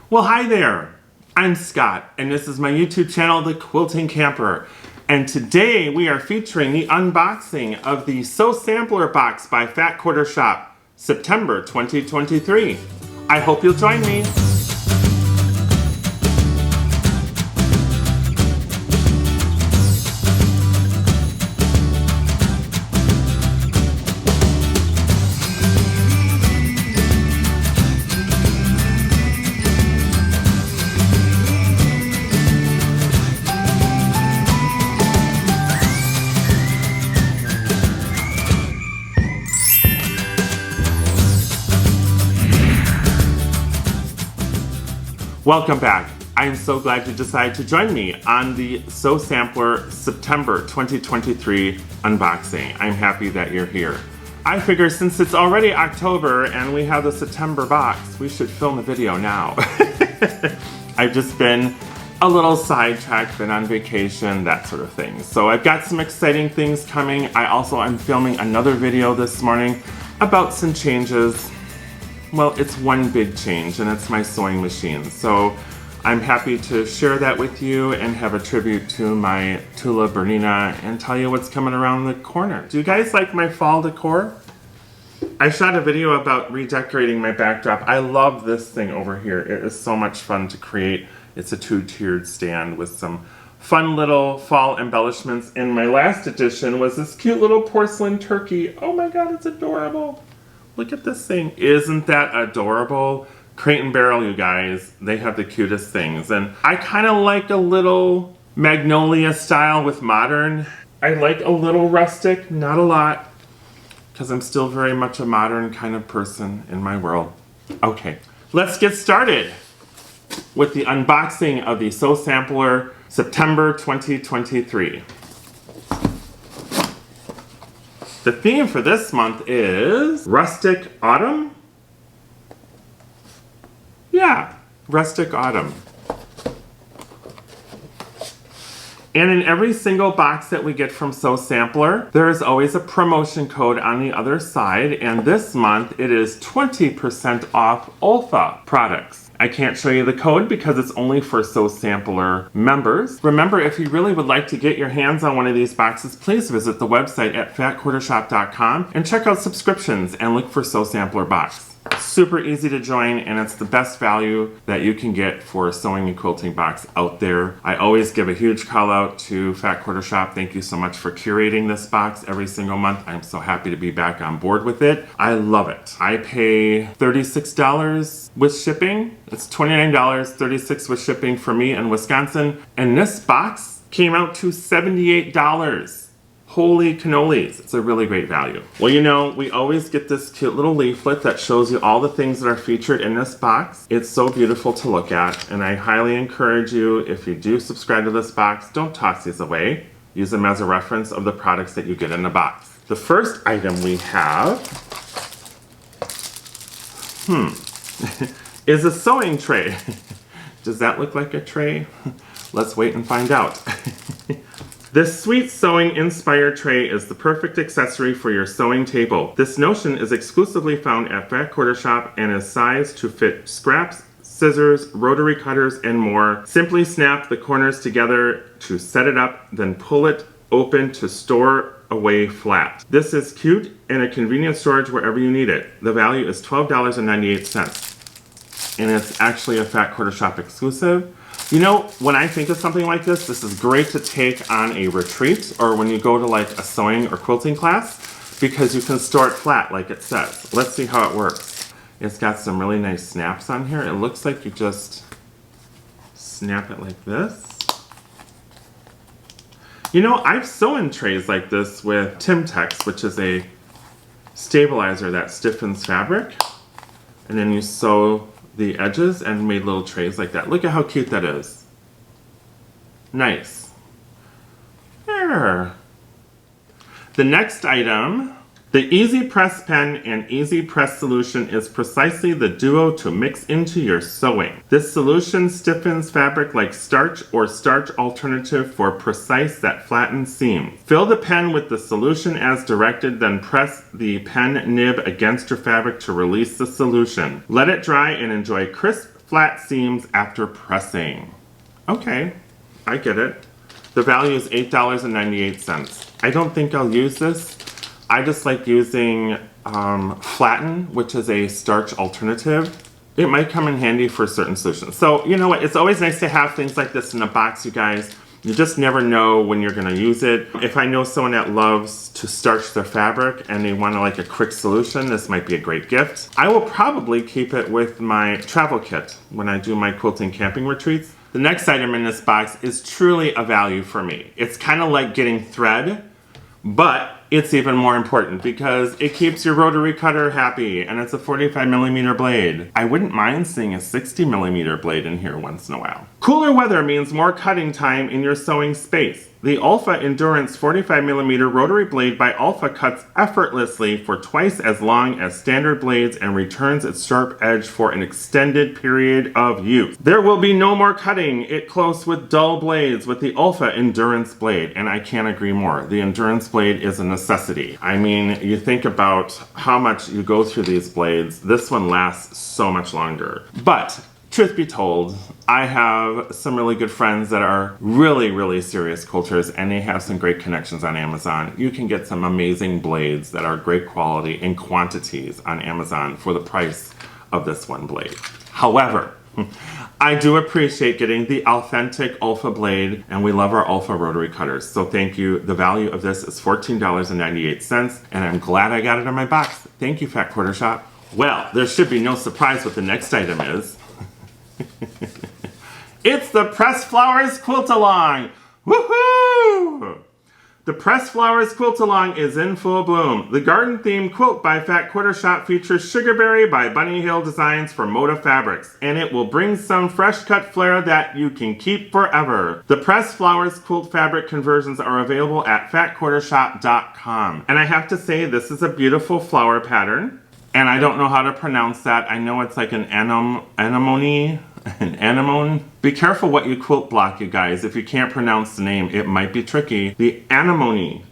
Well, hi there. I'm Scott, and this is my YouTube channel, The Quilting Camper. And today we are featuring the unboxing of the Sew Sampler box by Fat Quarter Shop, September 2023. I hope you'll join me. Welcome back. I am so glad you decided to join me on the Sew Sampler September 2023 unboxing. I'm happy that you're here. I figure since it's already October and we have the September box, we should film a video now. I've just been a little sidetracked, been on vacation, that sort of thing. So I've got some exciting things coming. I also am filming another video this morning about some changes. Well, it's one big change, and it's my sewing machine. So I'm happy to share that with you and have a tribute to my Tula Bernina and tell you what's coming around the corner. Do you guys like my fall decor? I shot a video about redecorating my backdrop. I love this thing over here. It is so much fun to create. It's a two-tiered stand with some fun little fall embellishments. And my last addition was this cute little porcelain turkey. Oh my God, it's adorable. Look at this thing. Isn't that adorable? Crate and Barrel, you guys, they have the cutest things. And I kind of like a little magnolia style with modern. I like a little rustic, not a lot, because I'm still very much a modern kind of person in my world. Okay, let's get started with the unboxing of the Sew Sampler September 2023. The theme for this month is Rustic Autumn? Yeah, Rustic Autumn. And in every single box that we get from Sew Sampler, there is always a promotion code on the other side, and this month it is 20% off Olfa products. I can't show you the code because it's only for Sew Sampler members. Remember, if you really would like to get your hands on one of these boxes, please visit the website at fatquartershop.com and check out subscriptions and look for Sew Sampler box. Super easy to join, and it's the best value that you can get for a sewing and quilting box out there. I always give a huge call out to Fat Quarter Shop. Thank you so much for curating this box every single month. I'm so happy to be back on board with it. I love it. I pay $36 with shipping. It's $29, $36 with shipping for me in Wisconsin. And this box came out to $78. Holy cannolis, it's a really great value. Well, you know, we always get this cute little leaflet that shows you all the things that are featured in this box. It's so beautiful to look at, and I highly encourage you, if you do subscribe to this box, don't toss these away. Use them as a reference of the products that you get in the box. The first item we have, is a sewing tray. Does that look like a tray? Let's wait and find out. This sweet sewing inspired tray is the perfect accessory for your sewing table. This notion is exclusively found at Fat Quarter Shop and is sized to fit scraps, scissors, rotary cutters, and more. Simply snap the corners together to set it up, then pull it open to store away flat. This is cute and a convenient storage wherever you need it. The value is $12.98, and it's actually a Fat Quarter Shop exclusive. You know, when I think of something like this is great to take on a retreat or when you go to like a sewing or quilting class, because you can store it flat like it says. Let's see how it works. It's got some really nice snaps on here. It looks like you just snap it like this. You know, I've sewn trays like this with Timtex, which is a stabilizer that stiffens fabric. And then you sew the edges and made little trays like that. Look at how cute that is. Nice. There. The next item, the Easy Press Pen and Easy Press solution is precisely the duo to mix into your sewing. This solution stiffens fabric like starch or starch alternative for precise that flattened seams. Fill the pen with the solution as directed, then press the pen nib against your fabric to release the solution. Let it dry and enjoy crisp, flat seams after pressing. Okay, I get it. The value is $8.98. I don't think I'll use this. I just like using flatten, which is a starch alternative. It might come in handy for certain solutions. So you know what, it's always nice to have things like this in a box, you guys. You just never know when you're gonna use it. If I know someone that loves to starch their fabric and they want like a quick solution, this might be a great gift. I will probably keep it with my travel kit when I do my quilting camping retreats. The next item in this box is truly a value for me. It's kind of like getting thread, but it's even more important because it keeps your rotary cutter happy, and it's a 45mm blade. I wouldn't mind seeing a 60mm blade in here once in a while. Cooler weather means more cutting time in your sewing space. The Alpha Endurance 45mm rotary blade by Alpha cuts effortlessly for twice as long as standard blades and returns its sharp edge for an extended period of use. There will be no more cutting it close with dull blades with the Alpha Endurance blade, and I can't agree more. The Endurance blade is a necessity. I mean, you think about how much you go through these blades, this one lasts so much longer. But truth be told, I have some really good friends that are really serious quilters, and they have some great connections on Amazon. You can get some amazing blades that are great quality in quantities on Amazon for the price of this one blade. However, I do appreciate getting the authentic Alpha blade, and we love our Alpha rotary cutters. So thank you. The value of this is $14.98, and I'm glad I got it in my box. Thank you, Fat Quarter Shop. Well, there should be no surprise what the next item is. It's the Pressed Flowers Quilt Along! Woohoo! The Pressed Flowers Quilt Along is in full bloom. The garden-themed quilt by Fat Quarter Shop features Sugarberry by Bunny Hill Designs for Moda Fabrics, and it will bring some fresh-cut flair that you can keep forever. The Pressed Flowers quilt fabric conversions are available at fatquartershop.com. And I have to say, this is a beautiful flower pattern. And I don't know how to pronounce that. I know it's like an anemone. An anemone. Be careful what you quilt block, you guys. If you can't pronounce the name, it might be tricky. The anemone.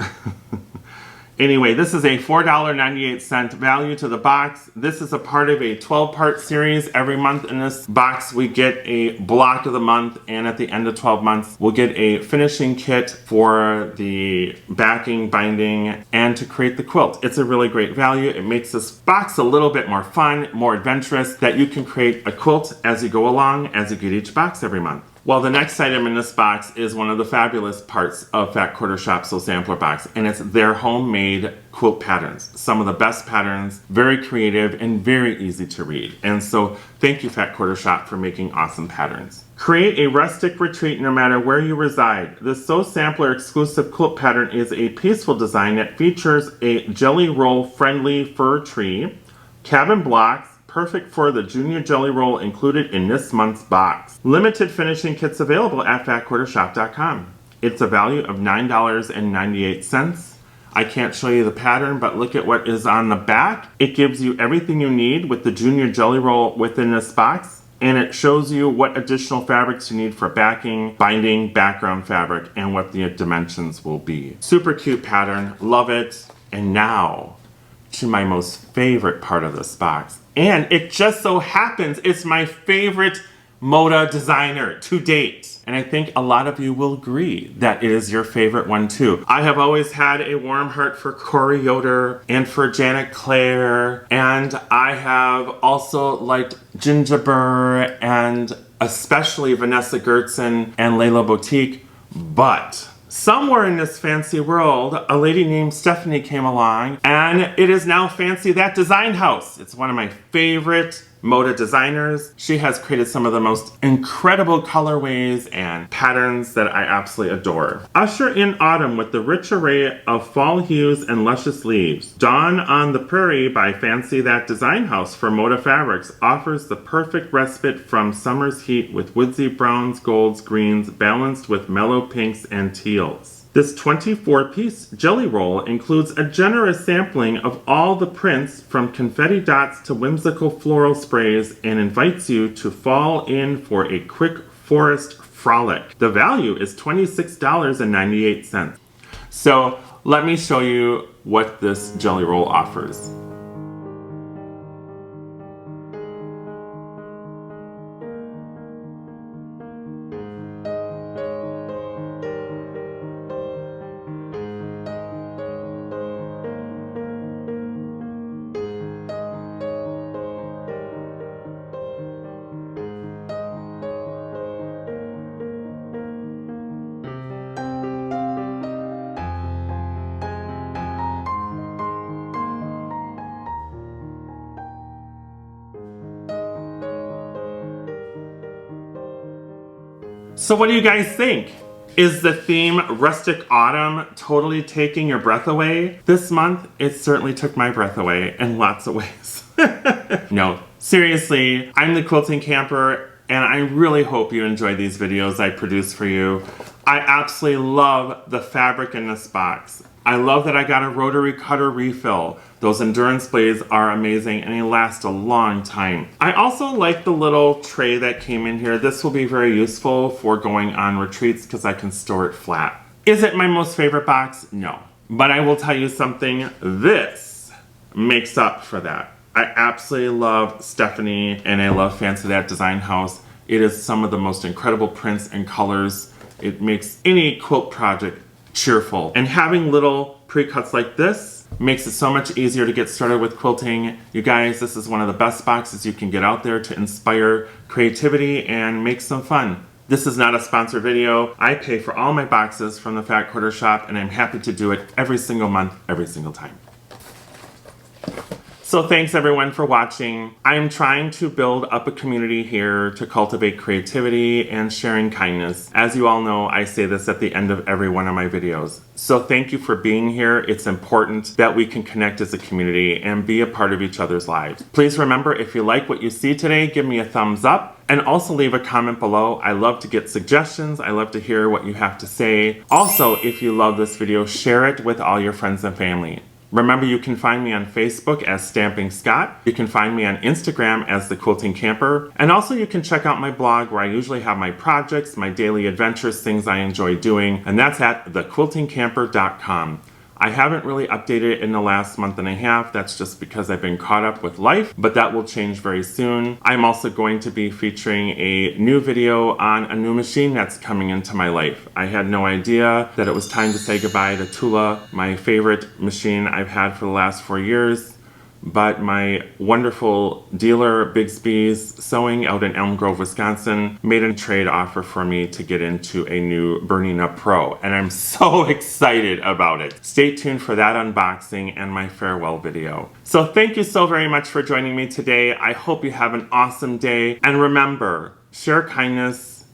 Anyway, this is a $4.98 value to the box. This is a part of a 12-part series. Every month in this box, we get a block of the month, and at the end of 12 months, we'll get a finishing kit for the backing, binding, and to create the quilt. It's a really great value. It makes this box a little bit more fun, more adventurous, that you can create a quilt as you go along, as you get each box every month. Well, the next item in this box is one of the fabulous parts of Fat Quarter Shop's So Sampler box, and it's their homemade quilt patterns. Some of the best patterns, very creative and very easy to read. And so thank you, Fat Quarter Shop, for making awesome patterns. Create a rustic retreat no matter where you reside. The So Sampler exclusive quilt pattern is a peaceful design that features a jelly roll friendly fir tree, cabin blocks, perfect for the junior jelly roll included in this month's box. Limited finishing kits available at fatquartershop.com. It's a value of $9.98. I can't show you the pattern, but look at what is on the back. It gives you everything you need with the junior jelly roll within this box, and it shows you what additional fabrics you need for backing, binding, background fabric, and what the dimensions will be. Super cute pattern, love it. And now to my most favorite part of this box. And it just so happens it's my favorite Moda designer to date. And I think a lot of you will agree that it is your favorite one too. I have always had a warm heart for Corey Yoder and for Janet Claire. And I have also liked Ginger Burr and especially Vanessa Gertzen and Layla Boutique. But somewhere in this fancy world, a lady named Stephanie came along, and it is now Fancy That Design House. It's one of my favorite Moda designers. She has created some of the most incredible colorways and patterns that I absolutely adore. Usher in autumn with the rich array of fall hues and luscious leaves. Dawn on the Prairie by Fancy That Design House for Moda Fabrics offers the perfect respite from summer's heat with woodsy browns, golds, greens, balanced with mellow pinks and teals. This 24-piece jelly roll includes a generous sampling of all the prints from confetti dots to whimsical floral sprays and invites you to fall in for a quick forest frolic. The value is $26.98. So let me show you what this jelly roll offers. So what do you guys think? Is the theme Rustic Autumn totally taking your breath away? This month, it certainly took my breath away in lots of ways. No, seriously, I'm the Quilting Camper, and I really hope you enjoy these videos I produce for you. I absolutely love the fabric in this box. I love that I got a rotary cutter refill. Those endurance blades are amazing and they last a long time. I also like the little tray that came in here. This will be very useful for going on retreats because I can store it flat. Is it my most favorite box? No. But I will tell you something, this makes up for that. I absolutely love Stephanie and I love Fancy That Design House. It is some of the most incredible prints and colors. It makes any quilt project cheerful. And having little pre-cuts like this makes it so much easier to get started with quilting. You guys, this is one of the best boxes you can get out there to inspire creativity and make some fun. This is not a sponsored video. I pay for all my boxes from the Fat Quarter Shop and I'm happy to do it every single month, every single time. So thanks everyone for watching. I am trying to build up a community here to cultivate creativity and sharing kindness. As you all know, I say this at the end of every one of my videos. So thank you for being here. It's important that we can connect as a community and be a part of each other's lives. Please remember, if you like what you see today, give me a thumbs up and also leave a comment below. I love to get suggestions. I love to hear what you have to say. Also, if you love this video, share it with all your friends and family. Remember, you can find me on Facebook as Stamping Scott. You can find me on Instagram as The Quilting Camper. And also you can check out my blog where I usually have my projects, my daily adventures, things I enjoy doing. And that's at thequiltingcamper.com. I haven't really updated it in the last month and a half. That's just because I've been caught up with life, but that will change very soon. I'm also going to be featuring a new video on a new machine that's coming into my life. I had no idea that it was time to say goodbye to Tula, my favorite machine I've had for the last 4 years. But my wonderful dealer, Bigsby's Sewing out in Elm Grove, Wisconsin, made a trade offer for me to get into a new Burning Up Pro, and I'm so excited about it. Stay tuned for that unboxing and my farewell video. So thank you so very much for joining me today. I hope you have an awesome day, and remember, share kindness,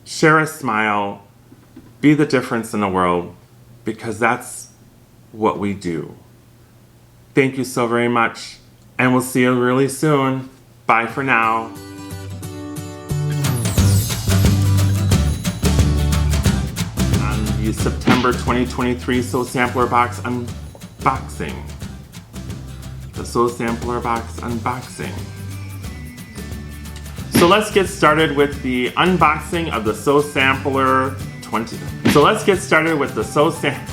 share a smile, be the difference in the world, because that's what we do. Thank you so very much, and we'll see you really soon. Bye for now. On the September 2023 Sew Sampler Box unboxing. The Sew Sampler Box unboxing. So let's get started with the unboxing of the Sew Sampler 20. So let's get started with the Sew Sampler.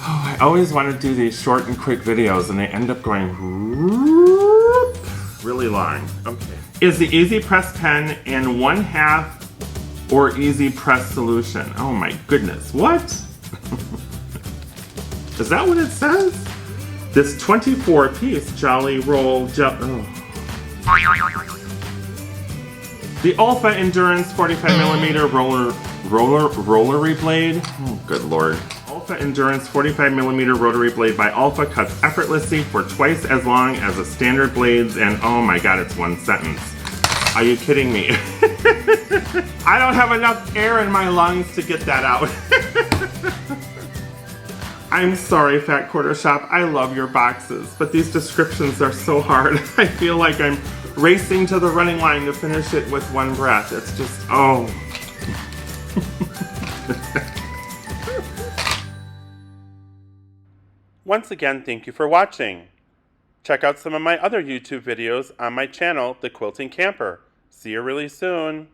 I always want to do these short and quick videos and they end up going really long. Okay. Is the Easy Press pen in 1/2 or Easy Press solution? Oh my goodness, what? Is that what it says? This 24-piece Jolly Roll gel. Oh. The Alpha Endurance 45mm rollery blade. Oh, good lord. Alpha Endurance 45mm rotary blade by Alpha cuts effortlessly for twice as long as the standard blades, and oh my god, it's one sentence. Are you kidding me? I don't have enough air in my lungs to get that out. I'm sorry, Fat Quarter Shop, I love your boxes, but these descriptions are so hard. I feel like I'm racing to the running line to finish it with one breath. It's just, oh. Once again, thank you for watching. Check out some of my other YouTube videos on my channel, The Quilting Camper. See you really soon.